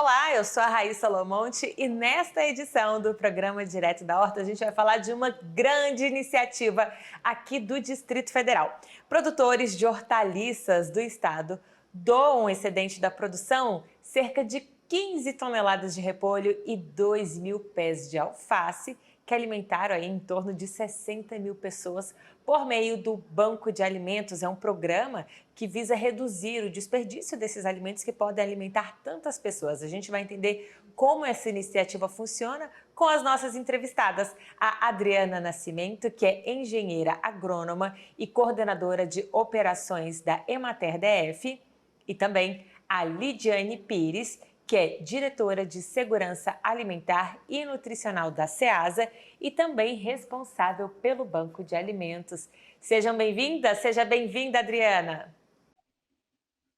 Olá, eu sou a Raíssa Lomonte e nesta edição do programa Direto da Horta a gente vai falar de uma grande iniciativa aqui do Distrito Federal. Produtores de hortaliças do estado doam o excedente da produção, cerca de 15 toneladas de repolho e 2.000 pés de alface, que alimentaram aí em torno de 60 mil pessoas por meio do Banco de Alimentos. É um programa que visa reduzir o desperdício desses alimentos que podem alimentar tantas pessoas. A gente vai entender como essa iniciativa funciona com as nossas entrevistadas. A Adriana Nascimento, que é engenheira agrônoma e coordenadora de operações da Emater DF, e também a Lidiane Pires, que é diretora de Segurança Alimentar e Nutricional da Ceasa e também responsável pelo Banco de Alimentos. Sejam bem-vindas, seja bem-vinda, Adriana.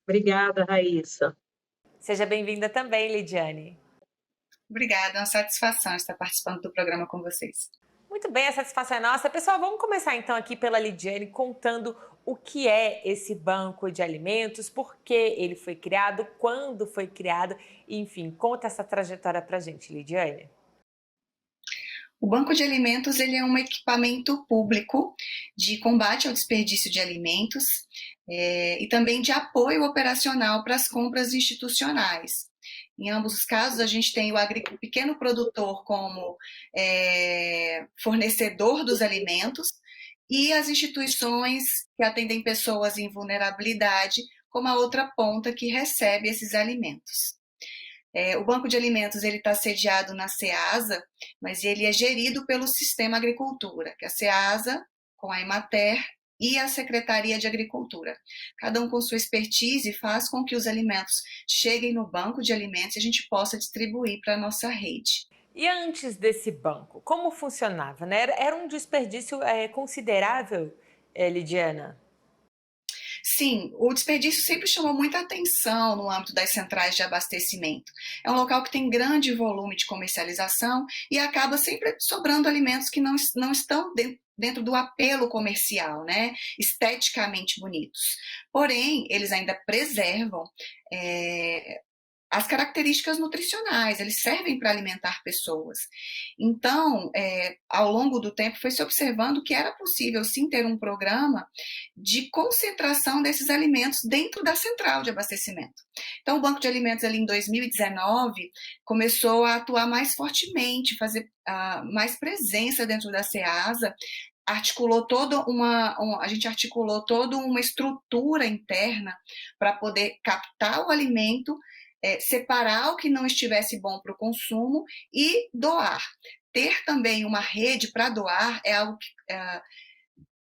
Obrigada, Raíssa. Seja bem-vinda também, Lidiane. Obrigada, é uma satisfação estar participando do programa com vocês. Muito bem, a satisfação é nossa. Pessoal, vamos começar então aqui pela Lidiane contando o que é esse banco de alimentos, por que ele foi criado, quando foi criado, enfim, conta essa trajetória pra gente, Lidiane. O Banco de Alimentos ele é um equipamento público de combate ao desperdício de alimentos e também de apoio operacional para as compras institucionais. Em ambos os casos, a gente tem o pequeno produtor como fornecedor dos alimentos e as instituições que atendem pessoas em vulnerabilidade como a outra ponta que recebe esses alimentos. O Banco de Alimentos está sediado na Ceasa, mas ele é gerido pelo Sistema Agricultura, que é a Ceasa, com a Emater e a Secretaria de Agricultura. Cada um com sua expertise faz com que os alimentos cheguem no Banco de Alimentos e a gente possa distribuir para a nossa rede. E antes desse banco, como funcionava, né? Era um desperdício considerável, Lidiana? Sim, o desperdício sempre chamou muita atenção no âmbito das centrais de abastecimento. É um local que tem grande volume de comercialização e acaba sempre sobrando alimentos que não estão dentro do apelo comercial, né? Esteticamente bonitos. Porém, eles ainda preservam as características nutricionais, eles servem para alimentar pessoas. Então, ao longo do tempo, foi se observando que era possível, sim, ter um programa de concentração desses alimentos dentro da central de abastecimento. Então, o Banco de Alimentos, ali em 2019, começou a atuar mais fortemente, fazer mais presença dentro da Ceasa, a gente articulou toda uma estrutura interna para poder captar o alimento, separar o que não estivesse bom para o consumo e doar. Ter também uma rede para doar é algo que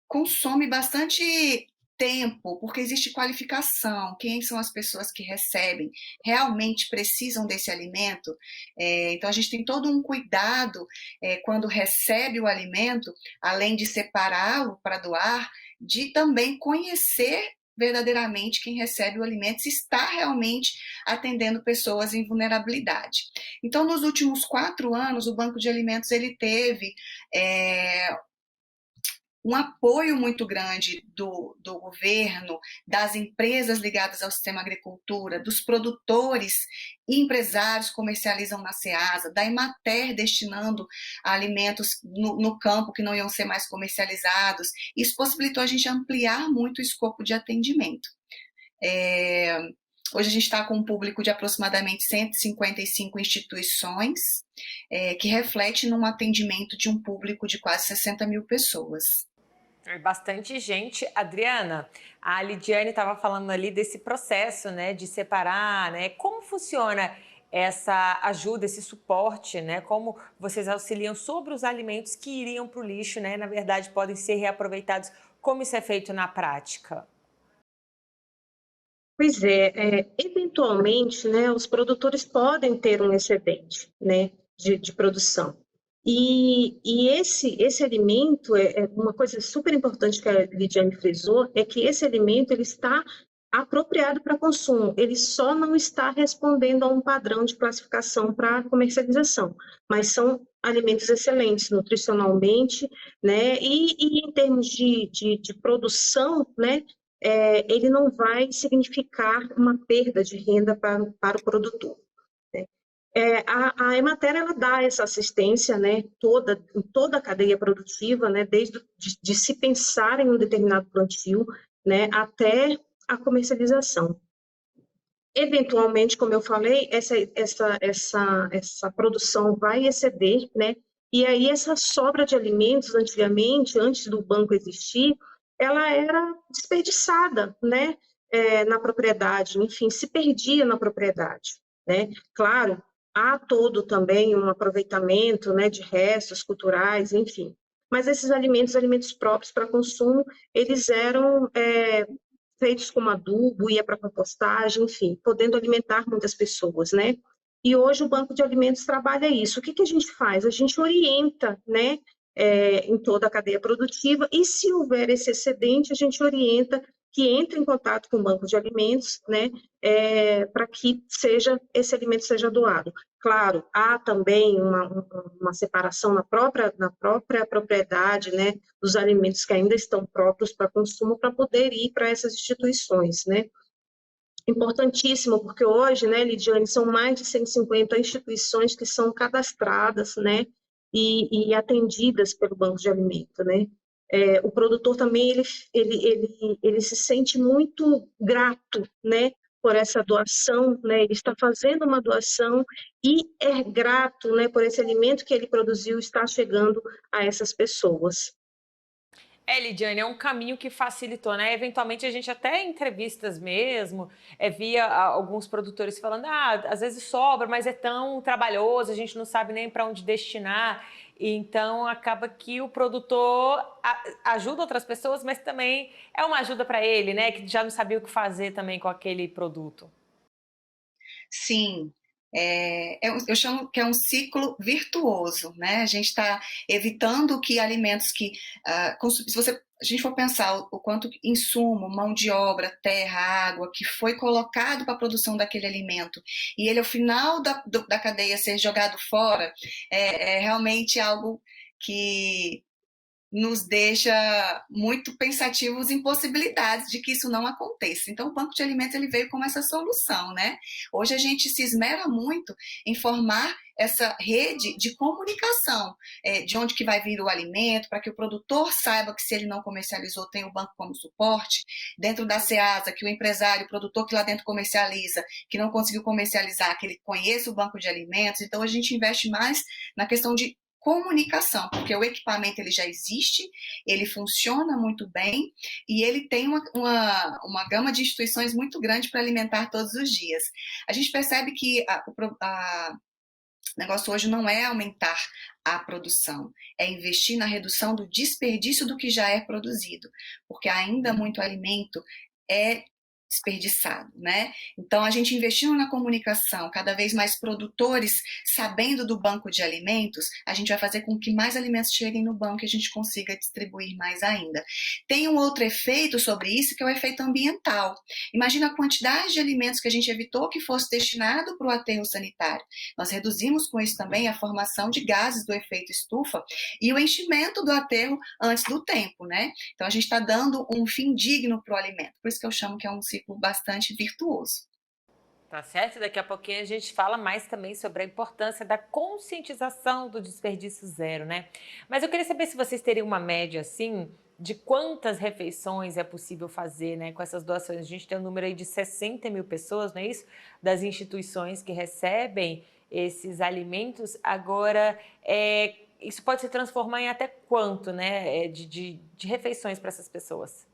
consome bastante tempo, porque existe qualificação, quem são as pessoas que recebem, realmente precisam desse alimento, então a gente tem todo um cuidado quando recebe o alimento, além de separá-lo para doar, de também conhecer verdadeiramente quem recebe o alimento, se está realmente atendendo pessoas em vulnerabilidade. Então, nos últimos 4 anos, o Banco de Alimentos ele teve um apoio muito grande do governo, das empresas ligadas ao sistema agricultura, dos produtores e empresários que comercializam na Ceasa, da Emater destinando alimentos no campo que não iam ser mais comercializados. Isso possibilitou a gente ampliar muito o escopo de atendimento. Hoje a gente está com um público de aproximadamente 155 instituições, que reflete num atendimento de um público de quase 60 mil pessoas. É bastante gente. Adriana, a Lidiane estava falando ali desse processo, né, de separar, né? Como funciona essa ajuda, esse suporte, né? Como vocês auxiliam sobre os alimentos que iriam para o lixo, né? Na verdade, podem ser reaproveitados. Como isso é feito na prática? Pois eventualmente, né, os produtores podem ter um excedente, né, de produção. E esse alimento, uma coisa super importante que a Lidiane frisou, é que esse alimento ele está apropriado para consumo, ele só não está respondendo a um padrão de classificação para comercialização, mas são alimentos excelentes nutricionalmente, né, e em termos de produção, né, ele não vai significar uma perda de renda para o produtor. Né? A Emater, ela dá essa assistência, né, em toda a cadeia produtiva, né, desde de se pensar em um determinado plantio, né, até a comercialização. Eventualmente, como eu falei, essa produção vai exceder, né, e aí essa sobra de alimentos, antigamente, antes do banco existir, ela era desperdiçada, né, na propriedade, enfim, se perdia na propriedade, né. Claro, há todo também um aproveitamento, né, de restos culturais, enfim. Mas esses alimentos próprios para consumo, eles eram feitos como adubo, ia para compostagem, enfim, podendo alimentar muitas pessoas, né? E hoje o Banco de Alimentos trabalha isso. O que a gente faz? A gente orienta, né, em toda a cadeia produtiva, e se houver esse excedente, a gente orienta que entre em contato com o Banco de Alimentos, né, para que esse alimento seja doado. Claro, há também uma separação na própria propriedade, né, dos alimentos que ainda estão próprios para consumo, para poder ir para essas instituições, né. Importantíssimo, porque hoje, né, Lidiane, são mais de 150 instituições que são cadastradas, né, e atendidas pelo Banco de Alimento, né. O produtor também, ele se sente muito grato, né, por essa doação, né, ele está fazendo uma doação e é grato, né, por esse alimento que ele produziu estar chegando a essas pessoas. Lidiane, é um caminho que facilitou, né? Eventualmente a gente até em entrevistas mesmo, via alguns produtores falando, às vezes sobra, mas é tão trabalhoso, a gente não sabe nem para onde destinar. Então acaba que o produtor ajuda outras pessoas, mas também é uma ajuda para ele, né? Que já não sabia o que fazer também com aquele produto. Sim, eu chamo que é um ciclo virtuoso, né? A gente está evitando que alimentos que, se a gente for pensar o quanto insumo, mão de obra, terra, água, que foi colocado para a produção daquele alimento, e ele, ao final da cadeia, ser jogado fora, é realmente algo que nos deixa muito pensativos em possibilidades de que isso não aconteça. Então, o Banco de Alimentos ele veio como essa solução, né? Hoje a gente se esmera muito em formar essa rede de comunicação, de onde que vai vir o alimento, para que o produtor saiba que se ele não comercializou, tem o banco como suporte, dentro da Ceasa, que o empresário, o produtor que lá dentro comercializa, que não conseguiu comercializar, que ele conheça o banco de alimentos. Então, a gente investe mais na questão de comunicação, porque o equipamento ele já existe, ele funciona muito bem e ele tem uma gama de instituições muito grande para alimentar todos os dias. A gente percebe que o negócio hoje não é aumentar a produção, é investir na redução do desperdício do que já é produzido, porque ainda muito alimento é desperdiçado, né? Então, a gente investindo na comunicação, cada vez mais produtores sabendo do banco de alimentos, a gente vai fazer com que mais alimentos cheguem no banco e a gente consiga distribuir mais ainda. Tem um outro efeito sobre isso, que é o efeito ambiental. Imagina a quantidade de alimentos que a gente evitou que fosse destinado para o aterro sanitário. Nós reduzimos com isso também a formação de gases do efeito estufa e o enchimento do aterro antes do tempo, né? Então, a gente está dando um fim digno para o alimento. Por isso que eu chamo que é um ciclo bastante virtuoso. Tá certo? Daqui a pouquinho a gente fala mais também sobre a importância da conscientização do desperdício zero, né? Mas eu queria saber se vocês teriam uma média, assim, de quantas refeições é possível fazer, né, com essas doações. A gente tem um número aí de 60 mil pessoas, não é isso? Das instituições que recebem esses alimentos. Agora, isso pode se transformar em até quanto, né, de refeições para essas pessoas?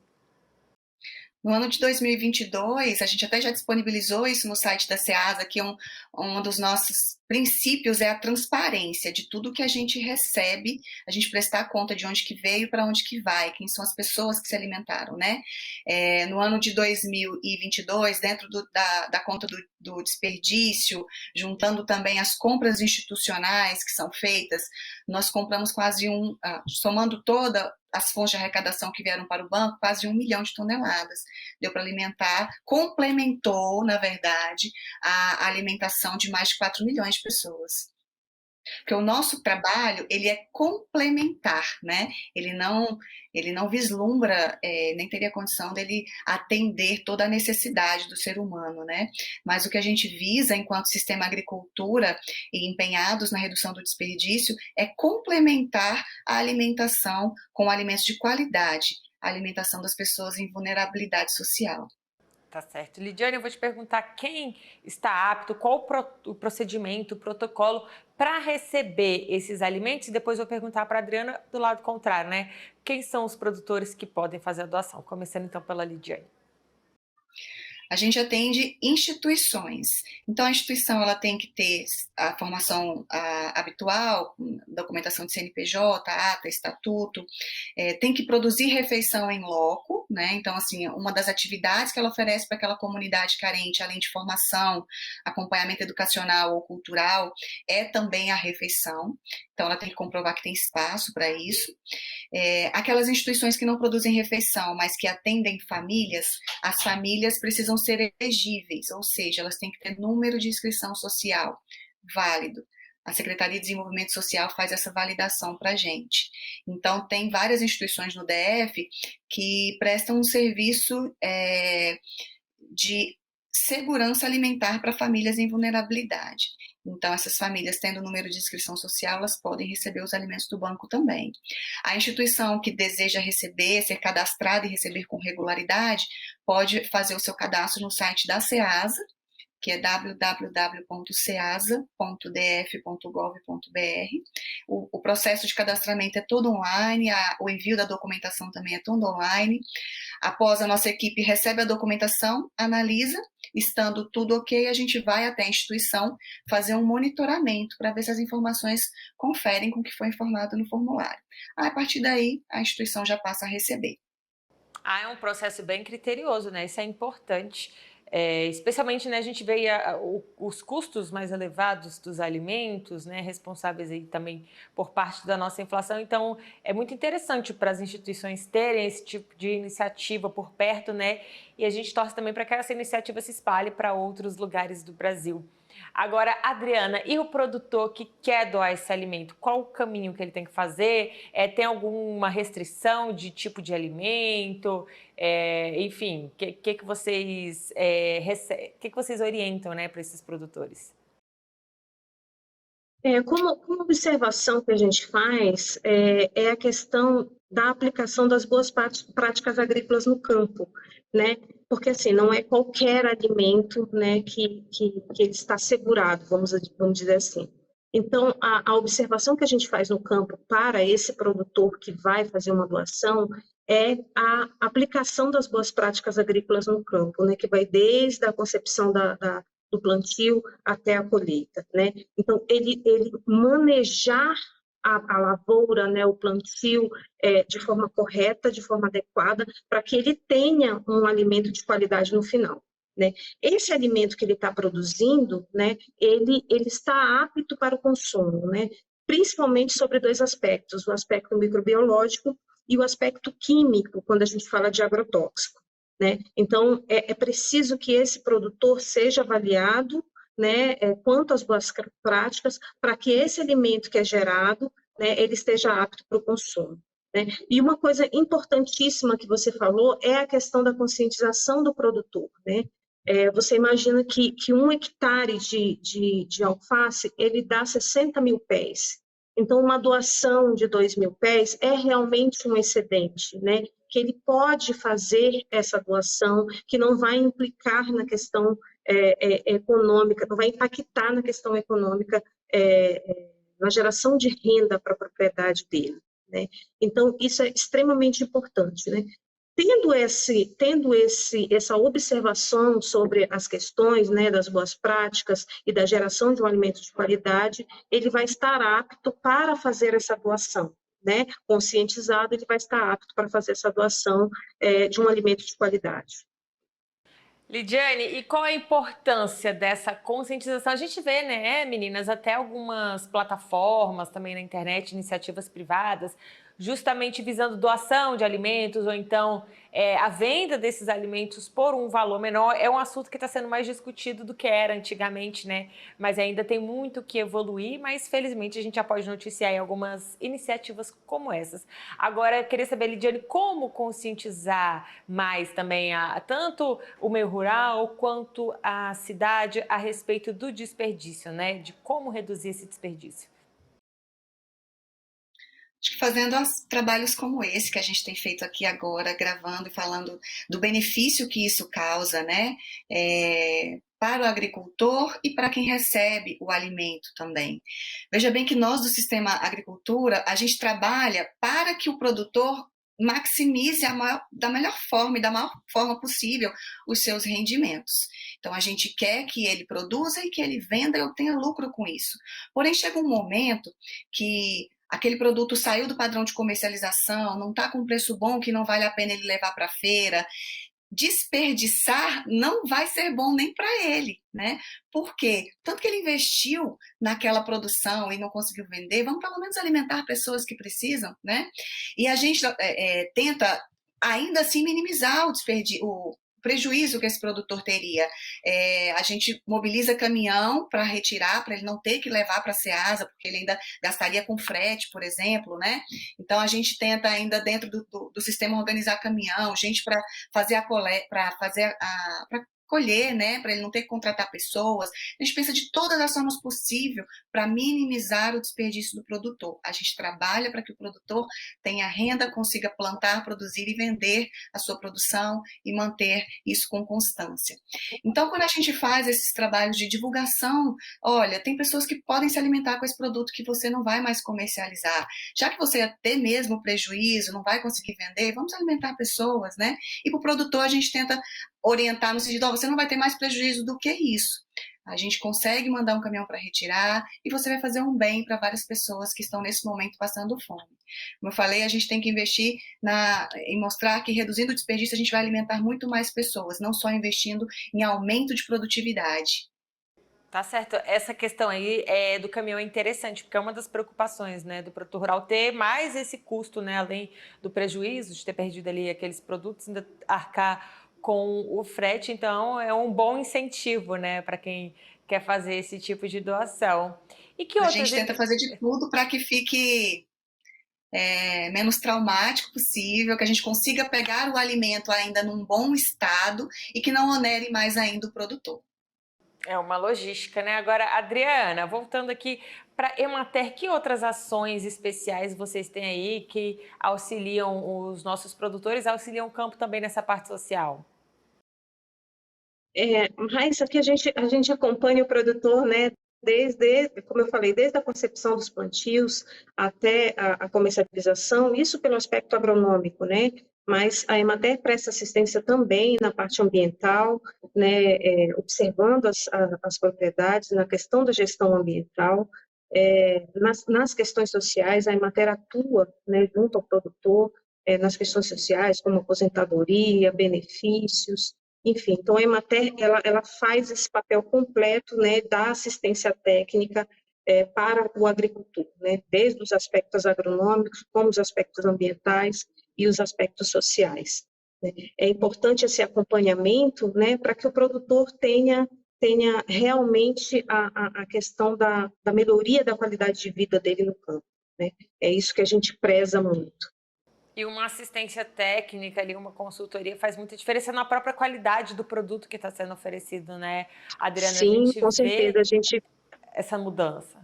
No ano de 2022, a gente até já disponibilizou isso no site da Ceasa, que um dos nossos princípios é a transparência de tudo que a gente recebe, a gente prestar conta de onde que veio e para onde que vai, quem são as pessoas que se alimentaram, né? No ano de 2022, dentro da conta do desperdício, juntando também as compras institucionais que são feitas, nós compramos quase somando todas as fontes de arrecadação que vieram para o banco, quase 1 milhão de toneladas. Deu para alimentar, complementou, na verdade, a alimentação de mais de 4 milhões de pessoas. Porque o nosso trabalho, ele é complementar, né? Ele não vislumbra, nem teria condição dele atender toda a necessidade do ser humano, né? Mas o que a gente visa enquanto sistema agricultura e empenhados na redução do desperdício é complementar a alimentação com alimentos de qualidade, a alimentação das pessoas em vulnerabilidade social. Tá certo. Lidiane, eu vou te perguntar quem está apto, qual o procedimento, o protocolo para receber esses alimentos e depois vou perguntar para a Adriana do lado contrário, né? Quem são os produtores que podem fazer a doação? Começando então pela Lidiane. A gente atende instituições. Então, a instituição ela tem que ter a formação habitual, documentação de CNPJ, ata, estatuto, tem que produzir refeição em loco, né? Então, assim, uma das atividades que ela oferece para aquela comunidade carente, além de formação, acompanhamento educacional ou cultural, é também a refeição. Então, ela tem que comprovar que tem espaço para isso. Aquelas instituições que não produzem refeição, mas que atendem famílias, as famílias precisam ser elegíveis, ou seja, elas têm que ter número de inscrição social válido. A Secretaria de Desenvolvimento Social faz essa validação para a gente. Então, tem várias instituições no DF que prestam um serviço de segurança alimentar para famílias em vulnerabilidade. Então, essas famílias, tendo o número de inscrição social, elas podem receber os alimentos do banco também. A instituição que deseja receber, ser cadastrada e receber com regularidade, pode fazer o seu cadastro no site da Ceasa, que é www.ceasa.df.gov.br. O processo de cadastramento é todo online, o envio da documentação também é todo online. Após, a nossa equipe recebe a documentação, analisa, estando tudo ok, a gente vai até a instituição fazer um monitoramento para ver se as informações conferem com o que foi informado no formulário. A partir daí, a instituição já passa a receber. É um processo bem criterioso, né? Isso é importante. Especialmente, né, a gente vê os custos mais elevados dos alimentos, né, responsáveis aí também por parte da nossa inflação. Então, é muito interessante para as instituições terem esse tipo de iniciativa por perto, né? E a gente torce também para que essa iniciativa se espalhe para outros lugares do Brasil. Agora, Adriana, e o produtor que quer doar esse alimento? Qual o caminho que ele tem que fazer? Tem alguma restrição de tipo de alimento? Enfim, o que vocês que vocês orientam, né, para esses produtores? Como observação que a gente faz, é a questão da aplicação das boas práticas agrícolas no campo, né? Porque, assim, não é qualquer alimento, né, que ele está segurado, vamos dizer assim. Então, a observação que a gente faz no campo para esse produtor que vai fazer uma doação é a aplicação das boas práticas agrícolas no campo, né, que vai desde a concepção do plantio até a colheita, né? Então, ele manejar a lavoura, né, o plantio, de forma correta, de forma adequada, para que ele tenha um alimento de qualidade no final, né? Esse alimento que ele está produzindo, né, ele está apto para o consumo, né? Principalmente sobre dois aspectos, o aspecto microbiológico e o aspecto químico, quando a gente fala de agrotóxico, né? Então, é preciso que esse produtor seja avaliado, né, quanto às boas práticas, para que esse alimento que é gerado, né, ele esteja apto para o consumo, né? E uma coisa importantíssima que você falou é a questão da conscientização do produtor, né? Você imagina que 1 hectare de alface, ele dá 60 mil pés. Então, uma doação de 2 mil pés é realmente um excedente, né? Que ele pode fazer essa doação, que não vai implicar na questão econômica, não vai impactar na questão econômica, na geração de renda para a propriedade dele, né? Então, isso é extremamente importante, né? Tendo essa observação sobre as questões, né, das boas práticas e da geração de um alimento de qualidade, ele vai estar apto para fazer essa doação, né? Conscientizado, ele vai estar apto para fazer essa doação de um alimento de qualidade. Lidiane, e qual a importância dessa conscientização? A gente vê, né, meninas, até algumas plataformas também na internet, iniciativas privadas, justamente visando doação de alimentos ou então a venda desses alimentos por um valor menor, é um assunto que está sendo mais discutido do que era antigamente, né? Mas ainda tem muito que evoluir, mas felizmente a gente já pode noticiar aí algumas iniciativas como essas. Agora, eu queria saber, Lidiane, como conscientizar mais também tanto o meio rural quanto a cidade a respeito do desperdício, né? De como reduzir esse desperdício. Acho que fazendo trabalhos como esse que a gente tem feito aqui agora, gravando e falando do benefício que isso causa, né? Para o agricultor e para quem recebe o alimento também. Veja bem que nós do Sistema Agricultura, a gente trabalha para que o produtor maximize da melhor forma e da maior forma possível os seus rendimentos. Então, a gente quer que ele produza e que ele venda e obtenha lucro com isso. Porém, chega um momento que aquele produto saiu do padrão de comercialização, não está com um preço bom, que não vale a pena ele levar para a feira. Desperdiçar não vai ser bom nem para ele, né? Por quê? Tanto que ele investiu naquela produção e não conseguiu vender, vamos pelo menos alimentar pessoas que precisam, né? E a gente tenta ainda assim minimizar o desperdício, o prejuízo que esse produtor teria. A gente mobiliza caminhão para retirar, para ele não ter que levar para a Ceasa, porque ele ainda gastaria com frete, por exemplo, né? Então a gente tenta ainda dentro do sistema organizar caminhão, gente para fazer a coleta, para colher, né, para ele não ter que contratar pessoas. A gente pensa de todas as formas possíveis para minimizar o desperdício do produtor. A gente trabalha para que o produtor tenha renda, consiga plantar, produzir e vender a sua produção e manter isso com constância. Então, quando a gente faz esses trabalhos de divulgação, olha, tem pessoas que podem se alimentar com esse produto que você não vai mais comercializar. Já que você ia ter mesmo prejuízo, não vai conseguir vender, vamos alimentar pessoas, né? E para o produtor a gente tenta orientar no sentido, você não vai ter mais prejuízo do que isso. A gente consegue mandar um caminhão para retirar e você vai fazer um bem para várias pessoas que estão nesse momento passando fome. Como eu falei, a gente tem que investir em mostrar que reduzindo o desperdício a gente vai alimentar muito mais pessoas, não só investindo em aumento de produtividade. Tá certo. Essa questão aí do caminhão é interessante, porque é uma das preocupações, né, do produtor rural ter mais esse custo, né, além do prejuízo de ter perdido ali aqueles produtos, ainda arcar com o frete. Então, é um bom incentivo, né, para quem quer fazer esse tipo de doação. E que A outras... gente tenta fazer de tudo para que fique menos traumático possível, que a gente consiga pegar o alimento ainda num bom estado e que não onere mais ainda o produtor. É uma logística, né? Agora, Adriana, voltando aqui para Emater, que outras ações especiais vocês têm aí que auxiliam os nossos produtores, auxiliam o campo também nessa parte social? Mas aqui a gente acompanha o produtor, né? Como eu falei, desde a concepção dos plantios até a comercialização, isso pelo aspecto agronômico, né? Mas a Emater presta assistência também na parte ambiental, né? Observando as propriedades, na questão da gestão ambiental, nas questões sociais, a Emater atua, né, junto ao produtor, nas questões sociais, como aposentadoria, benefícios, enfim. Então, a Emater, ela faz esse papel completo, né, da assistência técnica para o agricultor, né, desde os aspectos agronômicos, como os aspectos ambientais e os aspectos sociais, né. É importante esse acompanhamento, né, para que o produtor tenha realmente a questão da melhoria da qualidade de vida dele no campo, né. É isso que a gente preza muito. E uma assistência técnica ali, uma consultoria faz muita diferença na própria qualidade do produto que está sendo oferecido, né, Adriana? A Sim, gente com certeza, vê a gente... essa mudança.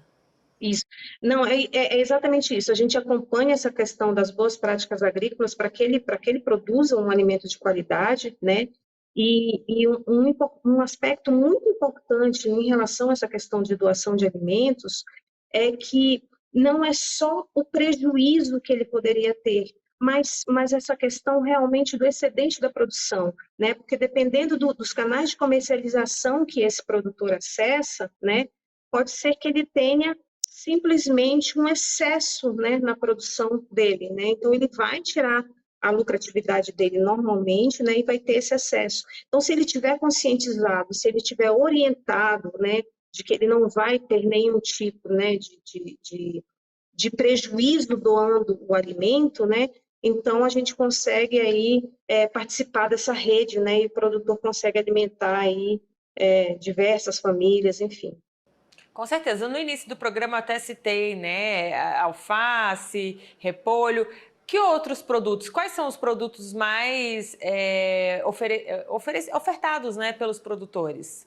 Isso. Não, é exatamente isso. A gente acompanha essa questão das boas práticas agrícolas para que ele produza um alimento de qualidade, né? E um aspecto muito importante em relação a essa questão de doação de alimentos é que não é só o prejuízo que ele poderia ter, mas essa questão realmente do excedente da produção, né? Porque dependendo dos canais de comercialização que esse produtor acessa, né? Pode ser que ele tenha simplesmente um excesso, né, na produção dele, né? Então ele vai tirar a lucratividade dele normalmente, né, e vai ter esse excesso. Então, se ele tiver conscientizado, se ele tiver orientado, né, de que ele não vai ter nenhum tipo, né, de prejuízo doando o alimento, né? Então, a gente consegue aí participar dessa rede, né? E o produtor consegue alimentar aí diversas famílias, enfim. Com certeza. No início do programa eu até citei, né, alface, repolho. Que outros produtos? Quais são os produtos mais ofertados, né, pelos produtores?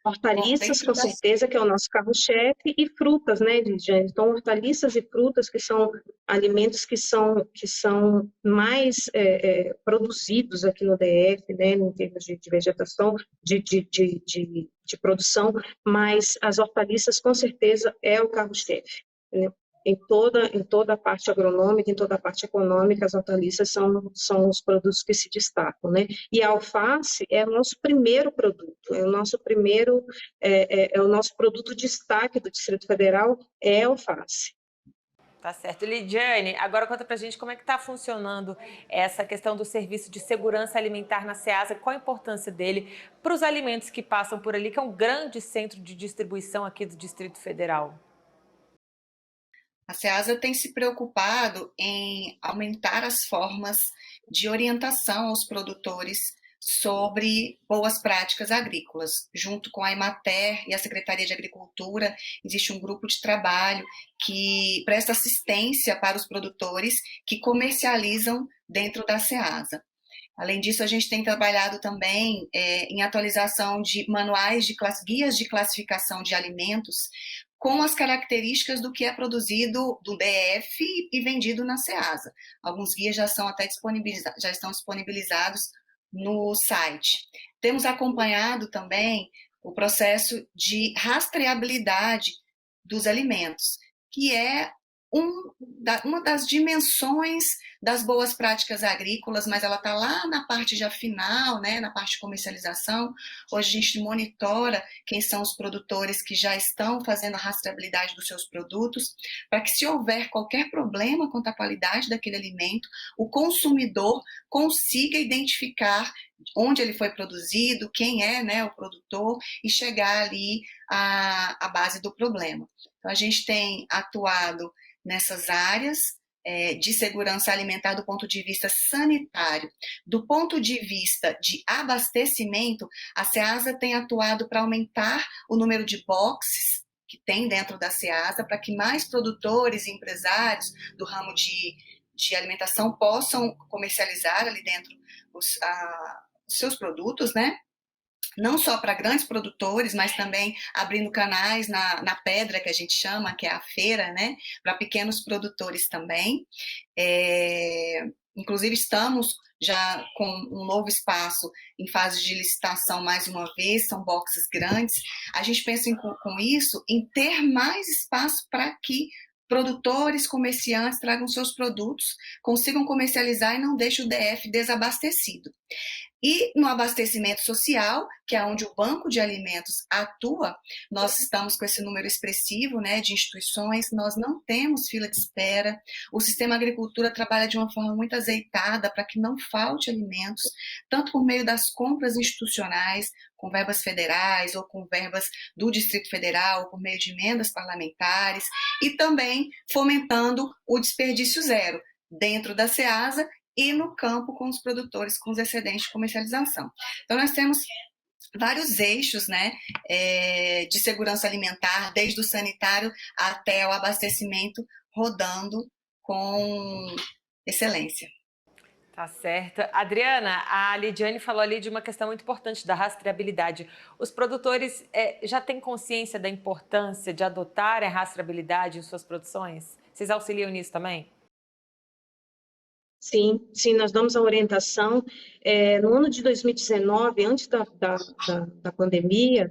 Bom, Hortaliças, dentro com das certeza, que é o nosso carro-chefe, e frutas, né, Lidiane? Então, hortaliças e frutas, que são alimentos que são mais produzidos aqui no DF, né, em termos de vegetação, de produção, mas as hortaliças, com certeza, é o carro-chefe, né? Em toda a parte agronômica, em toda a parte econômica, as hortaliças são os produtos que se destacam, né? E a alface é o nosso primeiro produto, é o nosso produto de destaque do Distrito Federal, é a alface. Tá certo. Lidiane, agora conta pra gente como é que está funcionando essa questão do serviço de segurança alimentar na Ceasa, qual a importância dele para os alimentos que passam por ali, que é um grande centro de distribuição aqui do Distrito Federal. A Ceasa tem se preocupado em aumentar as formas de orientação aos produtores sobre boas práticas agrícolas. Junto com a Emater e a Secretaria de Agricultura, existe um grupo de trabalho que presta assistência para os produtores que comercializam dentro da Ceasa. Além disso, a gente tem trabalhado também em atualização de manuais guias de classificação de alimentos com as características do que é produzido do DF e vendido na Ceasa. Alguns guias já são até já estão disponibilizados no site. Temos acompanhado também o processo de rastreabilidade dos alimentos, que é uma das dimensões das boas práticas agrícolas, mas ela está lá na parte já final, né, na parte de comercialização. Hoje a gente monitora quem são os produtores que já estão fazendo a rastreabilidade dos seus produtos, para que se houver qualquer problema quanto à qualidade daquele alimento, o consumidor consiga identificar onde ele foi produzido, quem é, né, o produtor, e chegar ali à base do problema. Então, a gente tem atuado nessas áreas de segurança alimentar do ponto de vista sanitário. Do ponto de vista de abastecimento, a Ceasa tem atuado para aumentar o número de boxes que tem dentro da Ceasa, para que mais produtores e empresários do ramo de alimentação possam comercializar ali dentro os seus produtos, né? Não só para grandes produtores, mas também abrindo canais na pedra, que a gente chama, que é a feira, né? Para pequenos produtores também. Inclusive, estamos já com um novo espaço em fase de licitação mais uma vez, são boxes grandes. A gente pensa com isso em ter mais espaço para que produtores, comerciantes tragam seus produtos, consigam comercializar e não deixem o DF desabastecido. E no abastecimento social, que é onde o Banco de Alimentos atua, nós estamos com esse número expressivo, né, de instituições, nós não temos fila de espera, o sistema agricultura trabalha de uma forma muito azeitada para que não falte alimentos, tanto por meio das compras institucionais, com verbas federais ou com verbas do Distrito Federal, por meio de emendas parlamentares, e também fomentando o desperdício zero dentro da Ceasa e no campo com os produtores com os excedentes de comercialização. Então, nós temos vários eixos, né, de segurança alimentar, desde o sanitário até o abastecimento, rodando com excelência. Tá certo. Adriana, a Lidiane falou ali de uma questão muito importante da rastreabilidade. Os produtores já têm consciência da importância de adotar a rastreabilidade em suas produções? Vocês auxiliam nisso também? Sim, nós damos a orientação. No ano de 2019, antes da pandemia,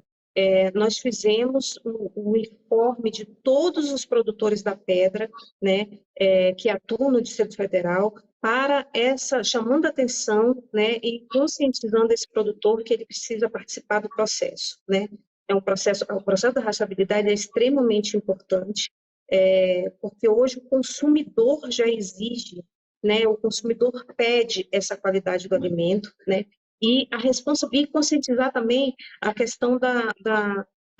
nós fizemos um informe de todos os produtores da pedra, né, que atuam no Distrito Federal, chamando a atenção, né, e conscientizando esse produtor que ele precisa participar do processo, né? O processo da rastreabilidade é extremamente importante, porque hoje o consumidor já exige, né, o consumidor pede essa qualidade do alimento, né, e conscientizar também a questão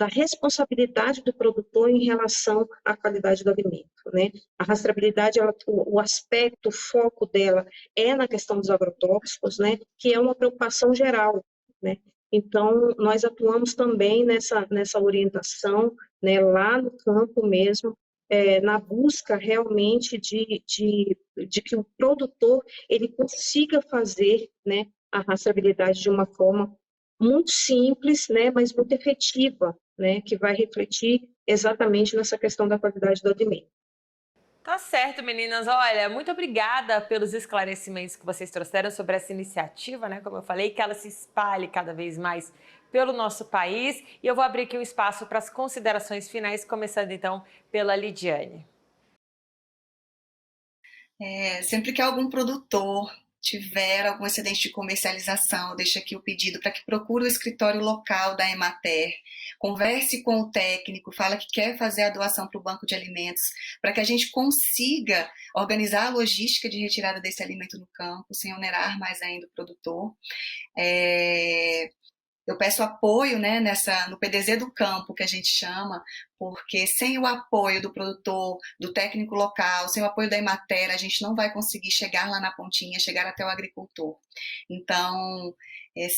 da responsabilidade do produtor em relação à qualidade do alimento, né? A rastreabilidade, o aspecto, o foco dela é na questão dos agrotóxicos, né? Que é uma preocupação geral, né? Então, nós atuamos também nessa orientação, né? Lá no campo mesmo, na busca realmente de que o produtor ele consiga fazer, né? A rastreabilidade de uma forma muito simples, né, mas muito efetiva, né, que vai refletir exatamente nessa questão da qualidade do alimento. Tá certo, meninas. Olha, muito obrigada pelos esclarecimentos que vocês trouxeram sobre essa iniciativa, né? Como eu falei, que ela se espalhe cada vez mais pelo nosso país. E eu vou abrir aqui um espaço para as considerações finais, começando então pela Lidiane. Sempre que algum produtor tiver algum excedente de comercialização, deixa aqui o pedido para que procure o escritório local da Emater, converse com o técnico, fala que quer fazer a doação para o banco de alimentos, para que a gente consiga organizar a logística de retirada desse alimento no campo, sem onerar mais ainda o produtor. Eu peço apoio, né, no PDZ do campo, que a gente chama, porque sem o apoio do produtor, do técnico local, sem o apoio da Emater, a gente não vai conseguir chegar lá na pontinha, chegar até o agricultor. Então,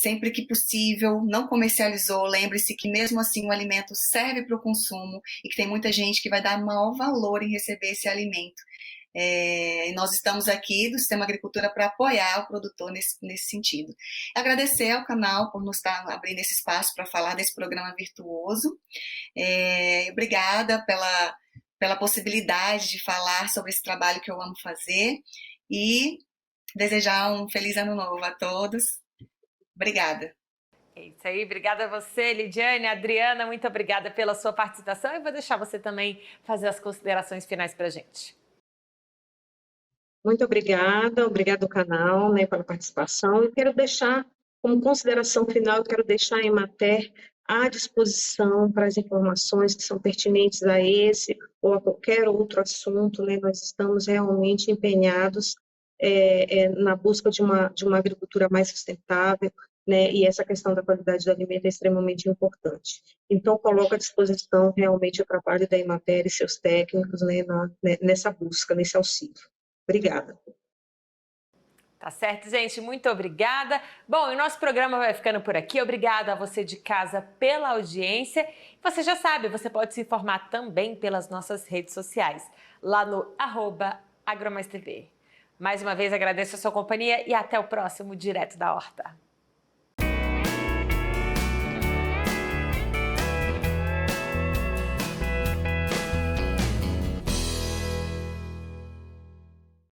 sempre que possível, não comercializou, lembre-se que mesmo assim o alimento serve para o consumo e que tem muita gente que vai dar maior valor em receber esse alimento. Nós estamos aqui do Sistema Agricultura para apoiar o produtor nesse sentido. Agradecer ao canal por nos estar abrindo esse espaço para falar desse programa virtuoso. Obrigada pela possibilidade de falar sobre esse trabalho que eu amo fazer e desejar um feliz ano novo a todos. Obrigada. É isso aí, obrigada a você, Lidiane. Adriana, muito obrigada pela sua participação e vou deixar você também fazer as considerações finais para a gente. Muito obrigada ao canal, né, pela participação. E quero deixar, como consideração final, eu quero deixar a Emater à disposição para as informações que são pertinentes a esse ou a qualquer outro assunto, né? Nós estamos realmente empenhados na busca de uma agricultura mais sustentável, né? E essa questão da qualidade do alimento é extremamente importante. Então, coloco à disposição realmente o trabalho da Emater e seus técnicos, né, nessa busca, nesse auxílio. Obrigada. Tá certo, gente? Muito obrigada. Bom, e o nosso programa vai ficando por aqui. Obrigada a você de casa pela audiência. Você já sabe, você pode se informar também pelas nossas redes sociais, lá no @agromaistv. Mais uma vez agradeço a sua companhia e até o próximo Direto da Horta.